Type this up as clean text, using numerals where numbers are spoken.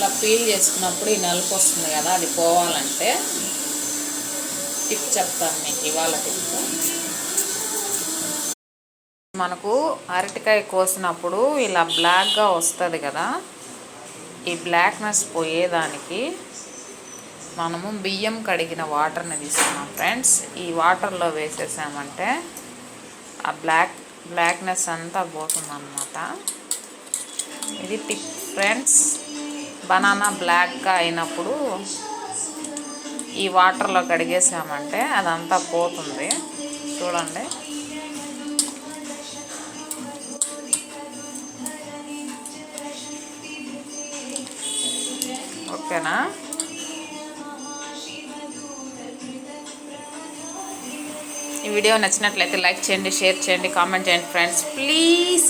ఇలా పీల్ చేసుకున్నప్పుడు ఈ నలుపు వస్తుంది కదా, అది పోవాలంటే టిప్ చెప్తాను మీకు ఇవాళ టిప్. మనకు అరటికాయ కోసినప్పుడు ఇలా బ్లాక్గా వస్తుంది కదా, ఈ బ్లాక్నెస్ పోయేదానికి మనము బియ్యం కడిగిన వాటర్ని తీసుకున్నాం ఫ్రెండ్స్. ఈ వాటర్లో వేసేసామంటే ఆ బ్లాక్నెస్ అంతా పోతుందన్నమాట. ఇది టిప్ ఫ్రెండ్స్. బనానా బ్లాక్గా అయినప్పుడు ఈ వాటర్లో కడిగేసామంటే అదంతా పోతుంది. చూడండి. ఓకేనా? ఈ వీడియో నచ్చినట్లయితే లైక్ చేయండి, షేర్ చేయండి, కామెంట్ చేయండి ఫ్రెండ్స్. ప్లీజ్